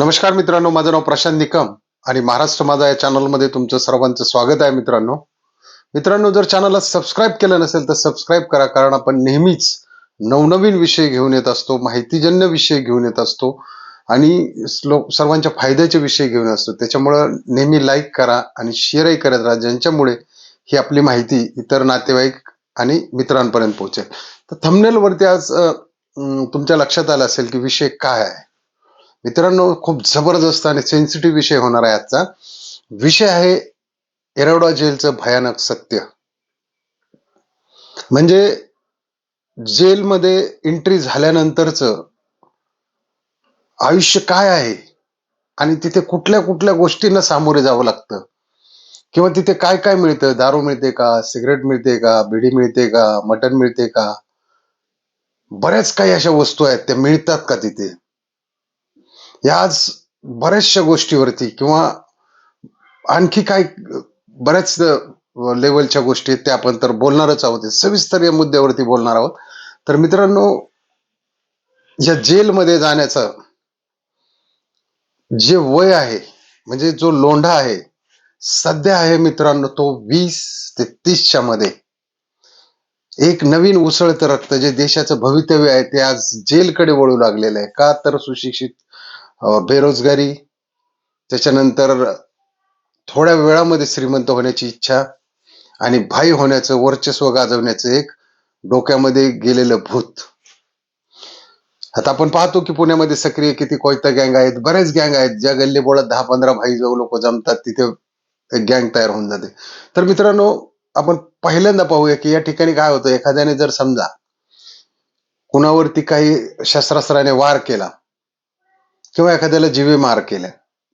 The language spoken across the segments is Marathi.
नमस्कार मित्रांनो, माझं नाव प्रशांत निकम आणि महाराष्ट्र माझा या चॅनलमध्ये तुमचं सर्वांचं स्वागत आहे. मित्रांनो, जर चॅनलला सबस्क्राईब केलं नसेल तर सबस्क्राईब करा, कारण आपण नेहमीच नवनवीन विषय घेऊन येत असतो, माहितीजन्य विषय घेऊन येत असतो आणि सर्वांच्या फायद्याचे विषय घेऊन असतो. त्याच्यामुळं नेहमी लाईक करा आणि शेअरही करत राहा, ज्यांच्यामुळे ही आपली माहिती इतर नातेवाईक आणि मित्रांपर्यंत पोहोचेल. तर थंबनेल वरती आज तुमच्या लक्षात आलं असेल की विषय काय आहे. मित्रांनो, खूप जबरदस्त आणि सेन्सिटिव्ह विषय होणार आहे. आजचा विषय आहे येरवडा जेलचं भयानक सत्य. म्हणजे जेलमध्ये एंट्री झाल्यानंतरच आयुष्य काय आहे आणि तिथे कुठल्या कुठल्या गोष्टींना सामोरे जावं लागतं, किंवा तिथे काय काय मिळतं. दारू मिळते का, सिगरेट मिळते का, बिडी मिळते का, मटण मिळते का, बऱ्याच काही अशा वस्तू आहेत त्या मिळतात का तिथे. या आज बऱ्याचशा गोष्टीवरती किंवा आणखी काय बऱ्याच लेवलच्या गोष्टी आहेत त्या आपण तर बोलणारच आहोत. सविस्तर या मुद्द्यावरती बोलणार आहोत. तर मित्रांनो, या जेलमध्ये जाण्याचं जे वय आहे, म्हणजे जो लोंढा आहे सध्या आहे मित्रांनो, तो 20 ते 30च्या मध्ये. एक नवीन उसळतं रक्त जे देशाचं भवितव्य आहे ते आज जेलकडे वळू लागलेलं आहे. का तर सुशिक्षित, बेरोजगारी, त्याच्यानंतर थोड्या वेळामध्ये श्रीमंत होण्याची इच्छा आणि भाई होण्याचं, वर्चस्व गाजवण्याचं एक डोक्यामध्ये गेलेलं भूत. आता आपण पाहतो की पुण्यामध्ये सक्रिय किती कोयता गँग आहेत, बरेच गँग आहेत. ज्या गल्ली बोळात 10-15 भाई जो लोक जमतात तिथे एक गँग तयार होऊन जाते. तर मित्रांनो, आपण पहिल्यांदा पाहूया की या ठिकाणी काय होतं. एखाद्याने जर समजा कुणावरती काही शस्त्रास्त्राने वार केला किंवा एखाद्याला जीवे मार केल्या,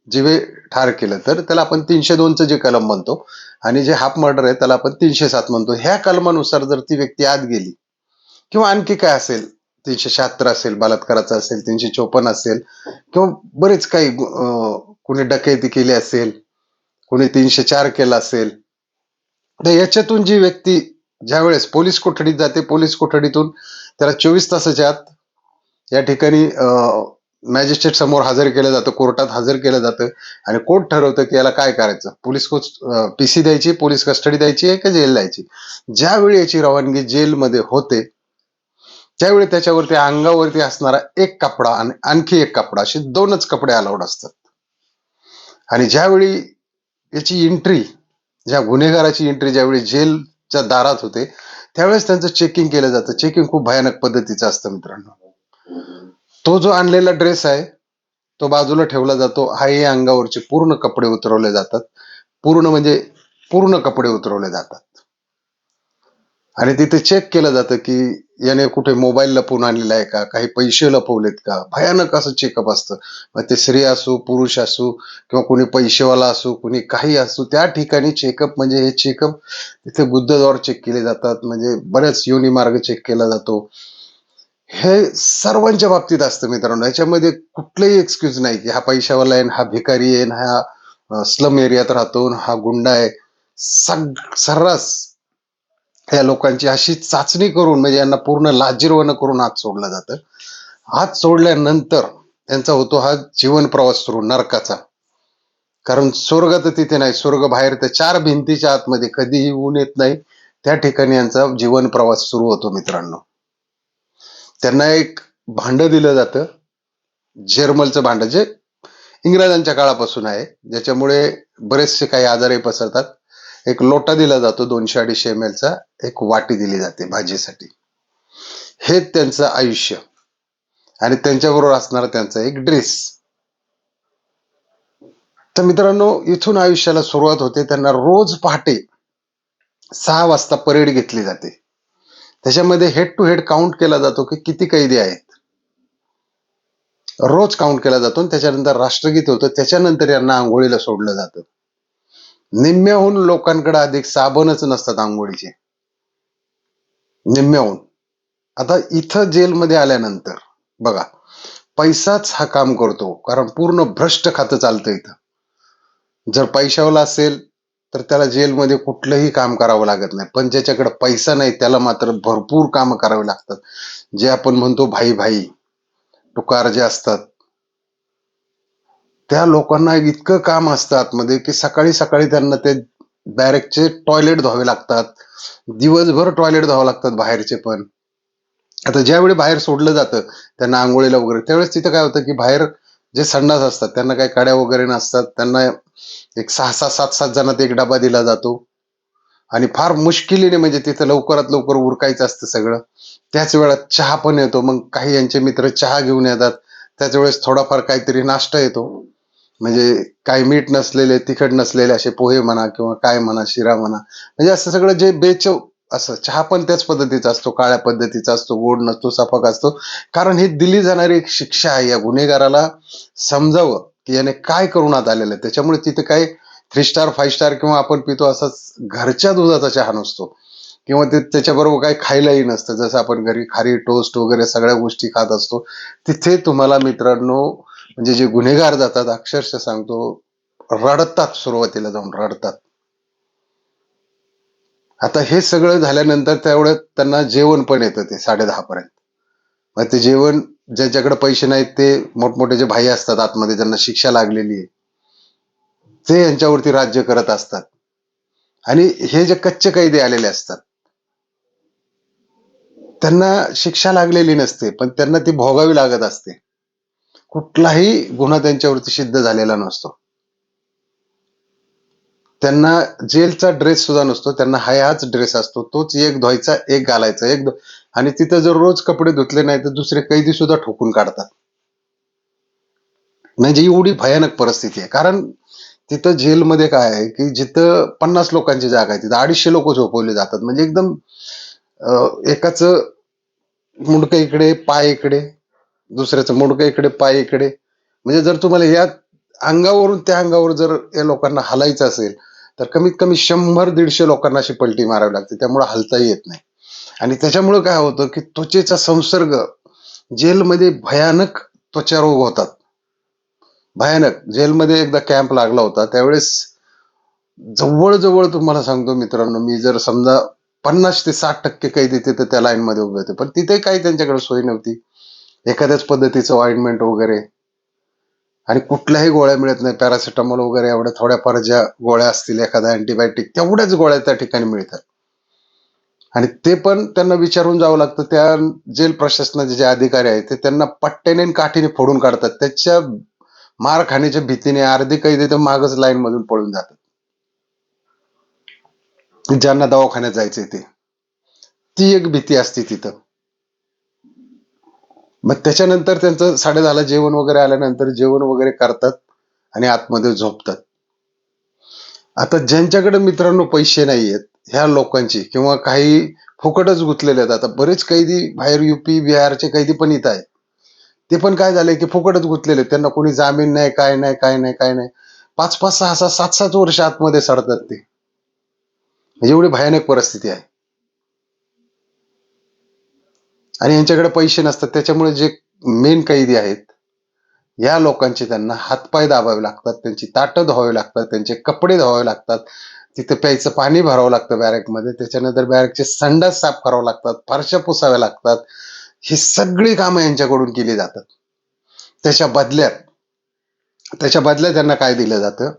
जीवे ठार केलं, तर त्याला आपण 302चं जे कलम म्हणतो आणि जे हाफ मर्डर आहे त्याला आपण 307 म्हणतो. ह्या कलमानुसार जर ती व्यक्ती आत गेली किंवा आणखी काय असेल, 376 असेल, बलात्काराचा असेल, 354 असेल, किंवा बरेच काही कुणी डकैती केली असेल, कुणी 304 केला असेल, तर याच्यातून जी व्यक्ती ज्यावेळेस पोलीस कोठडीत जाते, पोलीस कोठडीतून त्याला 24 तासाच्या आत या ठिकाणी मॅजिस्ट्रेट समोर हजर केलं जातं, कोर्टात हजर केलं जातं आणि कोर्ट ठरवतं की याला काय करायचं. पोलीस पीसी द्यायची, पोलीस कस्टडी द्यायची आहे का जेल द्यायची. ज्यावेळी याची रवानगी जेलमध्ये होते त्यावेळी त्याच्यावरती अंगावरती असणारा एक कपडा आणि आणखी एक कपडा, असे 2च कपडे अलाउड असतात. आणि ज्यावेळी याची एंट्री, ज्या गुन्हेगाराची एंट्री ज्यावेळी जेलच्या दारात होते त्यावेळेस त्यांचं चेकिंग केलं जातं. चेकिंग खूप भयानक पद्धतीचं असतं मित्रांनो. तो जो आणलेला ड्रेस आहे तो बाजूला ठेवला जातो. हाही अंगावरचे पूर्ण कपडे उतरवले जातात. पूर्ण म्हणजे पूर्ण कपडे उतरवले जातात आणि तिथे चेक केलं जातं की याने कुठे मोबाईल लपवून आणलेला आहे का, काही पैसे लपवलेत का. भयानक असं चेकअप असतं. मग ते स्त्री असो, पुरुष असो, किंवा कोणी पैसेवाला असो, कोणी काही असो, त्या ठिकाणी चेकअप म्हणजे हे चेकअप तिथे गुद्धद्वार चेक केले जातात. म्हणजे बऱ्याच योनी मार्ग चेक केला जातो. हे सर्वांच्या बाबतीत असतं मित्रांनो. याच्यामध्ये कुठलंही एक्सक्यूज नाही की हा पैशावाला आहे, हा भिकारी आहे, हा स्लम एरियात राहतो, हा गुंडा आहे. सर्रास या लोकांची अशी चाचणी करून, म्हणजे यांना पूर्ण लाजिरवाणं करून आत सोडलं जातं. आत सोडल्यानंतर त्यांचा होतो हा जीवन प्रवास सुरू नरकाचा. कारण स्वर्ग तर तिथे नाही, स्वर्ग बाहेर त्या 4 भिंतीच्या आतमध्ये कधीही ऊन येत नाही. त्या ठिकाणी यांचा जीवन प्रवास सुरू होतो मित्रांनो. त्यांना एक भांड दिलं जातं, जर्मलचं भांड, जे इंग्रजांच्या काळापासून आहे, ज्याच्यामुळे बरेचसे काही आजारही पसरतात. एक लोटा दिला जातो 200-250 ml चा, एक वाटी दिली जाते भाजीसाठी. हे त्यांचं आयुष्य आणि त्यांच्याबरोबर असणारा त्यांचा एक ड्रेस. तर मित्रांनो, इथून आयुष्याला सुरुवात होते. त्यांना रोज पहाटे 6 वाजता परेड घेतली जाते. त्याच्यामध्ये हेड टू हेड काउंट केला जातो की किती कैदी आहेत, रोज काउंट केला जातो. आणि त्याच्यानंतर राष्ट्रगीत होतं. त्याच्यानंतर यांना आंघोळीला सोडलं जातं. निम्म्याहून लोकांकडे अधिक साबणच नसतात आंघोळीचे, निम्म्याहून. आता इथं जेलमध्ये आल्यानंतर बघा, पैसाच हा काम करतो, कारण पूर्ण भ्रष्ट खातं चालतं इथं. जर पैशावाला असेल तर त्याला जेलमध्ये कुठलंही काम करावं लागत नाही, पण ज्याच्याकडे पैसा नाही त्याला मात्र भरपूर काम करावे लागतात. जे आपण म्हणतो भाई भाई टुकार जे असतात, त्या लोकांना इतकं काम असतं आतमध्ये की सकाळी सकाळी त्यांना ते बॅरेकचे टॉयलेट धुवावे लागतात, दिवसभर टॉयलेट धुवावं लागतात बाहेरचे पण. आता ज्यावेळी बाहेर सोडलं जातं त्यांना आंघोळीला वगैरे, त्यावेळेस तिथं काय होतं की बाहेर जे संडास असतात त्यांना काही काड्या वगैरे नसतात, त्यांना एक 6-6 7-7 जणांत एक डबा दिला जातो आणि फार मुश्किलीने म्हणजे तिथं लवकरात लवकर उरकायचं असतं सगळं. त्याच वेळात चहा पण येतो, मग काही यांचे मित्र चहा घेऊन येतात, त्याच वेळेस थोडाफार काहीतरी नाश्ता येतो, म्हणजे काही मीठ नसलेले तिखट नसलेले असे पोहे म्हणा किंवा काय म्हणा, शिरा म्हणा, म्हणजे असं सगळं जे बेचव असं. चहा पण त्याच पद्धतीचा असतो, काळ्या पद्धतीचा असतो, गोड नसतो, सपक असतो. कारण ही दिली जाणारी एक शिक्षा आहे या गुन्हेगाराला समजावं की याने काय करून आत आलेलं आहे. त्याच्यामुळे तिथे काय 3 स्टार 5 स्टार किंवा आपण पितो असाच घरच्या दुधाचा चहा नसतो, किंवा ते त्याच्याबरोबर काही खायलाही नसतं. जसं आपण घरी खारी टोस्ट वगैरे सगळ्या गोष्टी खात असतो, तिथे तुम्हाला मित्रांनो म्हणजे जे गुन्हेगार जातात अक्षरशः सांगतो रडतात, सुरुवातीला जाऊन रडतात. आता हे सगळं झाल्यानंतर तेवढ्यात त्यांना जेवण पण येतं ते 10:30 पर्यंत. मग ते जेवण ज्यांच्याकडे पैसे नाहीत ते मोठमोठे जे भाई असतात आतमध्ये ज्यांना शिक्षा लागलेली आहे ते यांच्यावरती राज्य करत असतात. आणि हे जे कच्चे कैदी आलेले असतात त्यांना शिक्षा लागलेली नसते, पण त्यांना ती भोगावी लागत असते. कुठलाही गुन्हा त्यांच्यावरती सिद्ध झालेला नसतो. त्यांना जेलचा ड्रेस सुद्धा नसतो, त्यांना हाच ड्रेस असतो, तोच एक धुवायचा एक घालायचा आणि तिथं जर रोज कपडे धुतले नाही तर दुसरे कैदी सुद्धा ठोकून काढतात. म्हणजे एवढी भयानक परिस्थिती आहे. कारण तिथं जेलमध्ये काय आहे की जिथं 50 लोकांची जागा आहे तिथं 250 लोक झोपवले जातात. म्हणजे एकदम एकाच मुंडकं इकडे पाय इकडे, दुसऱ्याचं मुंडकं इकडे पाय इकडे. म्हणजे जर तुम्हाला या अंगावरून त्या अंगावर जर या लोकांना हलायचं असेल तर कमीत कमी 100-150 लोकांना अशी पलटी मारावी लागते, त्यामुळे हलताही येत नाही. आणि त्याच्यामुळे काय होतं की त्वचेचा संसर्ग, जेलमध्ये भयानक त्वचा रोग होतात, भयानक. जेलमध्ये एकदा कॅम्प लागला होता त्यावेळेस जवळ तुम्हाला सांगतो मित्रांनो, मी जर समजा 50 ते 60% कैदी तिथे त्या लाईन मध्ये उभे होते, पण तिथे काही त्यांच्याकडे सोय नव्हती, एखाद्याच पद्धतीचं ऑइंटमेंट वगैरे, आणि कुठल्याही गोळ्या मिळत नाही. पॅरासिटामॉल वगैरे एवढ्या थोड्याफार ज्या गोळ्या असतील, एखाद्या अँटीबायोटिक, तेवढ्याच गोळ्या त्या ठिकाणी मिळतात. आणि ते पण त्यांना विचारून जावं लागतं. त्या जेल प्रशासनाचे जे अधिकारी आहेत ते त्यांना पट्ट्याने आणि काठीने फोडून काढतात. त्याच्या मार खाण्याच्या भीतीने अर्धे कैदी तर मागच लाईन मधून पळून जातात, ज्यांना दवाखान्यात जायचंय ते. ती एक भीती असते तिथं. मग त्याच्यानंतर त्यांचं 10:30 जेवण वगैरे आल्यानंतर जेवण वगैरे करतात आणि आतमध्ये झोपतात. आता ज्यांच्याकडे मित्रांनो पैसे नाहीयेत ह्या लोकांची, किंवा काही फुकटच गुंतलेले आहेत, आता बरेच कैदी बाहेर युपी बिहारचे कैदी पण इथं आहेत, ते पण काय झालंय की फुकटच गुंतलेले, त्यांना कोणी जामीन नाही, काय नाही, काय नाही, काय नाही. 5-5 6-6 7-7 वर्ष आतमध्ये सडतात ते. एवढी भयानक परिस्थिती आहे. आणि यांच्याकडे पैसे नसतात, त्याच्यामुळे जे मेन कैदी आहेत या लोकांचे त्यांना हातपाय दाबावे लागतात, त्यांची ताटं धुवावी लागतात, त्यांचे कपडे धुवावे लागतात, तिथे प्यायचं पाणी भरावं लागतं बॅरेकमध्ये, त्याच्यानंतर बॅरेकचे संडास साफ करावं लागतात, फरशा पुसाव्या लागतात. ही सगळी कामं यांच्याकडून केली जातात. त्याच्या बदल्यात त्यांना काय दिलं जातं,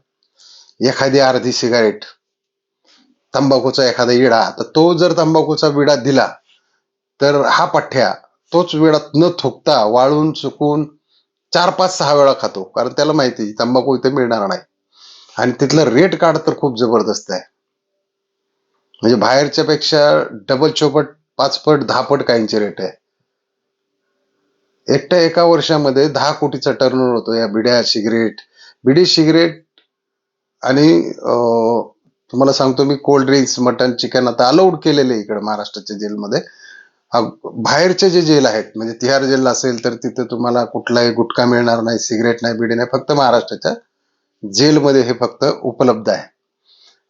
एखादी अर्धी सिगारेट, तंबाखूचा एखादा विडा. तर तो जर तंबाखूचा विडा दिला तर हा पठ्ठ्या तोच विडा न थुकता वाळून चुकून 4-5-6 वेळा खातो, कारण त्याला माहिती तंबाखू इथे मिळणार नाही. आणि तिथलं रेट कार्ड तर खूप जबरदस्त आहे, म्हणजे बाहेरच्या पेक्षा डबल चौपट 5 पट 10 पट काहींचे रेट आहे. एकट्या एका वर्षामध्ये 10 कोटीचा टर्नओव्हर होतो या बिडी सिगरेट आणि तुम्हाला सांगतो मी, कोल्ड ड्रिंक्स, मटन, चिकन आता अलाउड केलेले आहे इकडे महाराष्ट्राच्या जेलमध्ये. बाहेरचे जे जेल आहेत, म्हणजे तिहार जेल असेल तर तिथे तुम्हाला कुठलाही गुटखा मिळणार नाही, सिगरेट नाही, बिडी नाही. फक्त महाराष्ट्राच्या जेलमध्ये हे फक्त उपलब्ध आहे.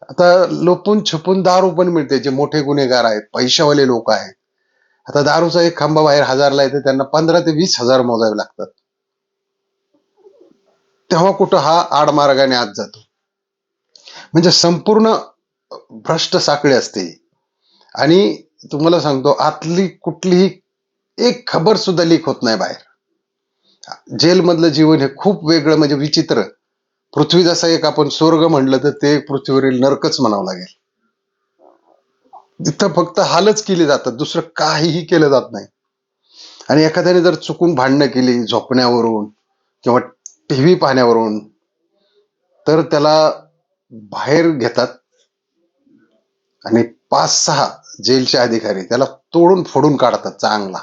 आता लपून छपून दारू पण मिळते. जे मोठे गुन्हेगार आहेत, पैशावाले लोक आहेत, आता दारूचा एक खांबा बाहेर 1000ला येते, त्यांना 15 ते 20,000 मोजावे लागतात. तेव्हा कुठं हा आडमार्गाने आत जातो. म्हणजे संपूर्ण भ्रष्ट साखळी असते. आणि तुम्हाला सांगतो आतली कुठलीही एक खबर सुद्धा लीक होत नाही बाहेर. जेलमधलं जीवन हे खूप वेगळं, म्हणजे विचित्र. पृथ्वी जसा एक आपण स्वर्ग म्हणलं तर ते पृथ्वीवरील नरकच म्हणावं लागेल. तिथं फक्त हालच केली जातात, दुसरं काहीही केलं जात नाही. आणि एखाद्याने जर चुकून भांडणं केली झोपण्यावरून किंवा टीव्ही पाहण्यावरून, तर त्याला बाहेर घेतात आणि 5-6 जेलचे अधिकारी त्याला तोडून फोडून काढतात चांगला.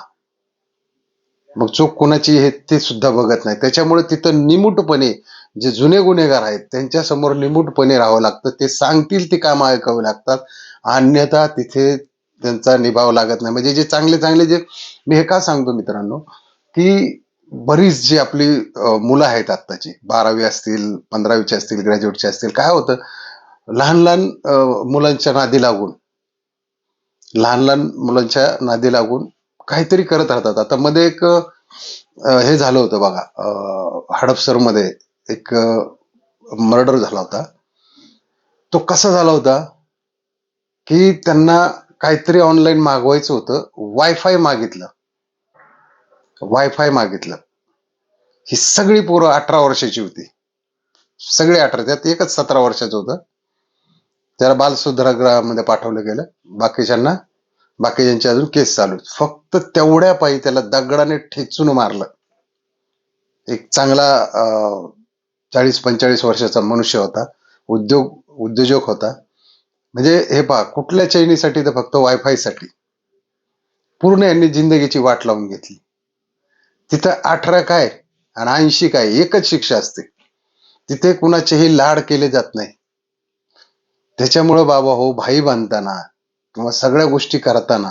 मग चूक कुणाची हे ते सुद्धा बघत नाही. त्याच्यामुळे तिथं निमूटपणे जे जुने गुन्हेगार आहेत त्यांच्या समोर निमूटपणे राहावं लागतं. ते सांगतील ती कामं ऐकावी लागतात, अन्यथा तिथे त्यांचा निभाव लागत नाही. म्हणजे जे चांगले चांगले जे, मी हे का सांगतो मित्रांनो, की बरीच जी आपली मुलं आहेत आत्ताची, 12वी असतील, 15वीचे असतील, ग्रॅज्युएटचे असतील, काय होतं, लहान लहान मुलांच्या नादी लागून लहान लहान मुलांच्या नादी लागून काहीतरी करत राहतात. आता मध्ये एक हे झालं होतं बघा, हडपसर मध्ये एक मर्डर झाला होता. तो कसा झाला होता की त्यांना काहीतरी ऑनलाईन मागवायचं होतं, वायफाय मागितलं. ही सगळी पोरं 18 वर्षाची होती, सगळे 18, त्यात एकच 17 वर्षाचं होतं. त्याला बालसुधारगृहामध्ये पाठवलं गेलं. बाकीच्यांची अजून केस चालू. फक्त तेवढ्या पायी त्याला दगडाने ठेचून मारलं. एक चांगला 40-45 वर्षाचा मनुष्य होता, उद्योजक होता. म्हणजे हे पहा, कुठल्या चैनीसाठी, तर फक्त वायफाय साठी पूर्ण यांनी जिंदगीची वाट लावून घेतली. तिथं 18 काय आणि 80 काय, एकच शिक्षा असते. तिथे कुणाचेही लाड केले जात नाही. त्याच्यामुळं बाबा हो, भाई बांधताना किंवा सगळ्या गोष्टी करताना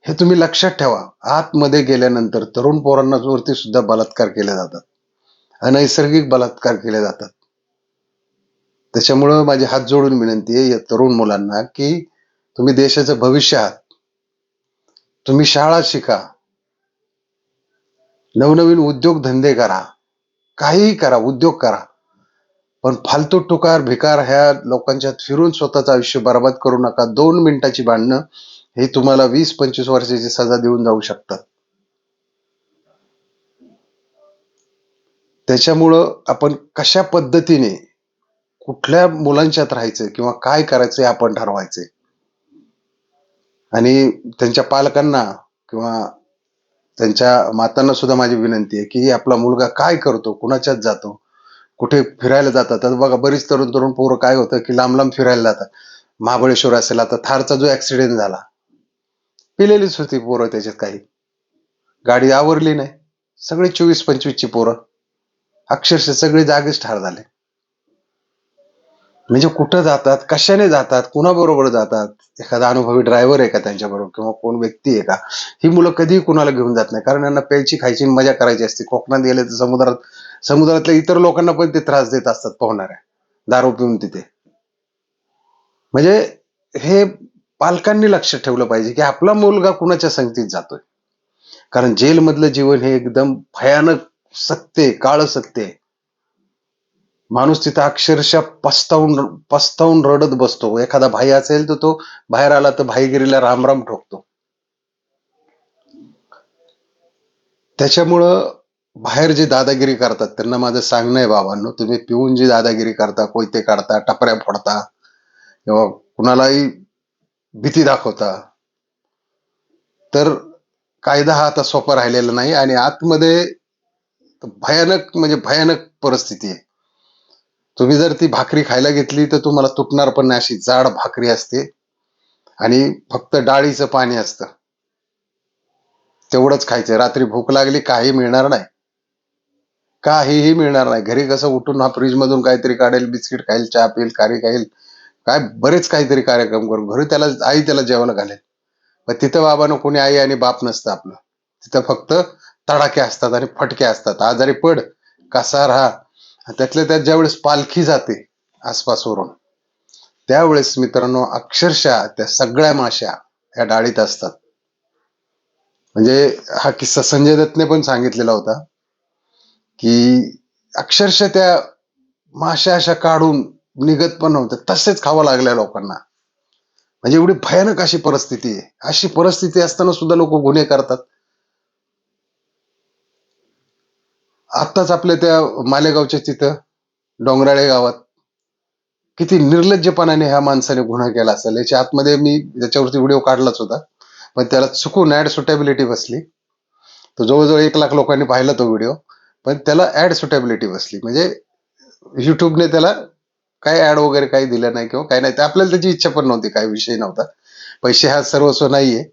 हे तुम्ही लक्षात ठेवा. आतमध्ये गेल्यानंतर तरुण पोरांना वरती सुद्धा बलात्कार केले जातात, अनैसर्गिक बलात्कार केले जातात. त्याच्यामुळं माझी हात जोडून विनंती आहे या तरुण मुलांना, की तुम्ही देशाचं भविष्य आहात. तुम्ही शाळा शिका, नवनवीन उद्योग धंदे करा, काहीही करा, उद्योग करा. पण फालतू टुकार भिकार ह्या लोकांच्यात फिरून स्वतःचं आयुष्य बर्बाद करू नका. 2 मिनिटाची भांडणं हे तुम्हाला 20-25 वर्षाची सजा देऊन जाऊ शकतात. त्याच्यामुळं आपण कशा पद्धतीने कुठल्या मुलांच्यात राहायचं किंवा काय करायचं हे आपण ठरवायचंय. आणि त्यांच्या पालकांना किंवा त्यांच्या मातांना सुद्धा माझी विनंती आहे की आपला मुलगा काय करतो, कुणाच्यात जातो, कुठे फिरायला जातात. आता बघा, बरीच तरुण पोरं काय होतं की लांब लांब फिरायला जातात. महाबळेश्वर असेल, आता थारचा जो ऍक्सिडेंट झाला, पिलेलीच होती पोरं त्याच्यात, काही गाडी आवरली नाही, सगळे 24-25 ची पोरं अक्षरशः सगळे जागीच ठार झाले. म्हणजे कुठं जातात, कशाने जातात, कुणाबरोबर जातात, एखादा अनुभवी ड्रायव्हर आहे का त्यांच्याबरोबर किंवा कोण व्यक्ती आहे का, ही मुलं कधीही कुणाला घेऊन जात नाही. कारण यांना प्यायची, खायची, मजा करायची असते. कोकणात गेले तर समुद्रातल्या इतर लोकांना पण ते त्रास देत असतात पोहणाऱ्या, दारू पिऊन तिथे. म्हणजे हे पालकांनी लक्ष ठेवलं पाहिजे की आपला मुलगा कुणाच्या संगतीत जातोय. कारण जेलमधलं जीवन हे एकदम भयानक सत्य आहे, काळं सत्य आहे. माणूस तिथं अक्षरशः पस्तावून रडत बसतो. एखादा भाई असेल तर तो बाहेर आला तर भाईगिरीला रामराम ठोकतो. त्याच्यामुळं बाहेर जे दादागिरी करतात त्यांना माझं सांगणं आहे, बाबांनो, तुम्ही पिऊन जी दादागिरी करता, कोयते काढता, टपऱ्या फोडता किंवा कुणालाही भीती दाखवता, तर कायदा हा आता सोपा राहिलेला नाही. आणि आतमध्ये भयानक म्हणजे भयानक परिस्थिती आहे. तुम्ही जर ती भाकरी खायला घेतली तर तुम्हाला तुटणार पण नाही, अशी जाड भाकरी असते आणि फक्त डाळीचं पाणी असतं. तेवढंच खायचं. रात्री भूक लागली, काही मिळणार नाही, काहीही मिळणार नाही. घरी कसं उठून हा फ्रीज मधून काहीतरी काढेल, बिस्किट खाईल, चहा पिईल, खारी खाईल, काय बरेच काहीतरी कार्यक्रम करून घरी आई त्याला जेवायला घालेल. पण तिथं बाबांनो कोणी आई आणि बाप नसतं आपलं. तिथं फक्त तडाखे असतात आणि फटके असतात. आजारी पड, कसा राहा. त्यातल्या त्यात ज्यावेळेस पालखी जाते आसपासवरून, त्यावेळेस मित्रांनो अक्षरशः त्या सगळ्या माश्या या डाळीत असतात. म्हणजे हा किस्सा संजय दत्तने पण सांगितलेला होता की अक्षरशः त्या माश्या अशा काढून निघत पण नव्हत्या, तसेच खावं लागल्या लोकांना. म्हणजे एवढी भयानक अशी परिस्थिती आहे. अशी परिस्थिती असताना सुद्धा लोक गुन्हे करतात. आत्ताच आपल्या त्या मालेगावच्या तिथं डोंगराळे गावात किती निर्लज्जपणाने ह्या माणसाने गुन्हा केला असेल याच्या आतमध्ये मी त्याच्यावरती व्हिडिओ काढलाच होता, पण त्याला चुकून ऍड सुटेबिलिटी बसली. तो जवळजवळ 1 लाख लोकांनी पाहिला तो व्हिडिओ, पण त्याला ऍड सुटेबिलिटी बसली. म्हणजे युट्यूबने त्याला काय ऍड वगैरे काही दिलं नाही किंवा काही नाही. ते आपल्याला त्याची इच्छा पण नव्हती, काही विषय नव्हता. पैसे हा सर्वस्व नाहीये,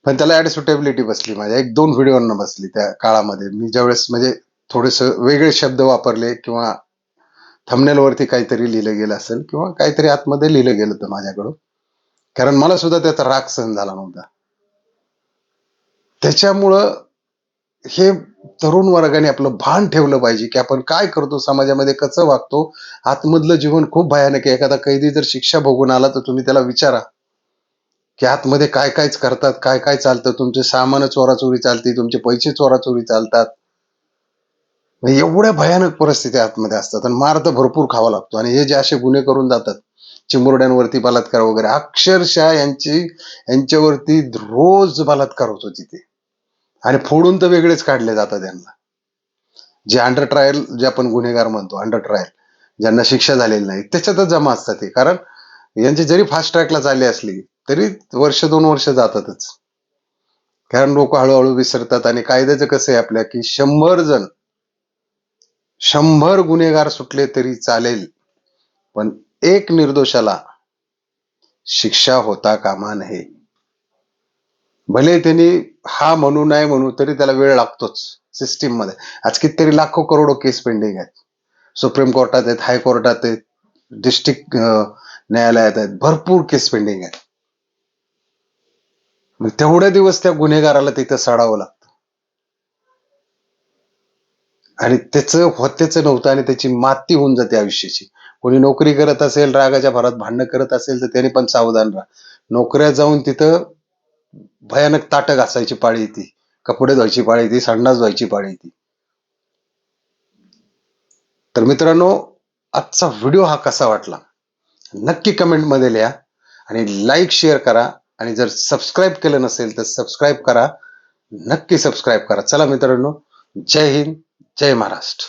पण त्याला ऍड सुटेबिलिटी बसली. माझ्या 1-2 व्हिडिओंना बसली त्या काळामध्ये. मी ज्यावेळेस म्हणजे थोडेस वेगळे शब्द वापरले किंवा थंबनेल वरती काहीतरी लिहिलं गेलं असेल किंवा काहीतरी आतमध्ये लिहिलं गेलं होतं माझ्याकडून, कारण मला सुद्धा त्याचा राग सहन झाला नव्हता. त्याच्यामुळं हे तरुण वर्गाने आपलं भान ठेवलं पाहिजे की आपण काय करतो, समाजामध्ये कसं वागतो. आतमधलं जीवन खूप भयानक आहे. एखादा कैदी जर शिक्षा भोगून आला तर तुम्ही त्याला विचारा की आतमध्ये काय कायच करतात, काय काय चालतं. तुमचे सामान चोराचोरी चालते, तुमचे पैसे चोराचोरी चालतात. म्हणजे एवढ्या भयानक परिस्थिती आतमध्ये असतात आणि मार तर भरपूर खावा लागतो. आणि हे जे असे गुन्हे करून जातात, चिमुरड्यांवरती बलात्कार वगैरे, अक्षरशः यांच्यावरती रोज बलात्कार होतो तिथे. आणि फोडून तर वेगळेच काढले जातात त्यांना. जे अंडर ट्रायल, जे आपण गुन्हेगार म्हणतो, अंडर ट्रायल ज्यांना शिक्षा झालेली नाही, त्याच्यातच जमा असतात ते. कारण यांची जरी फास्ट ट्रॅकला चालली असली तरी 1-2 वर्ष जातातच. कारण लोक हळूहळू विसरतात. आणि कायद्याचं कसं आहे आपल्या की 100 गुन्हेगार सुटले तरी चालेल, पण एक निर्दोषाला शिक्षा होता कामा नये. भले त्यांनी हा म्हणू नाही म्हणू तरी त्याला वेळ लागतोच सिस्टीम मध्ये. आज कितीतरी लाखो करोडो केस पेंडिंग आहेत, सुप्रीम कोर्टात आहेत, हायकोर्टात आहेत, डिस्ट्रिक्ट न्यायालयात आहेत, भरपूर केस पेंडिंग आहेत. तेवढे दिवस त्या गुन्हेगाराला तिथं सडावं लागतं. आणि त्याचं होतेच नव्हतं आणि त्याची माती होऊन जाते आयुष्याची. कोणी नोकरी करत असेल, रागाच्या भरात भांडणं करत असेल तर त्याने पण सावधान राहा. नोकऱ्या जाऊन तिथं भयानक ताटं घासायची पाळी येते, कपडे धुवायची पाळी येते, संडास धुवायची पाळी येते. तर मित्रांनो, आजचा व्हिडिओ हा कसा वाटला नक्की कमेंट मध्ये लिहा आणि लाईक शेअर करा. आणि जर सबस्क्राईब केलं नसेल तर सबस्क्राईब करा, नक्की सबस्क्राईब करा. चला मित्रांनो, जय हिंद, जय महाराष्ट्र.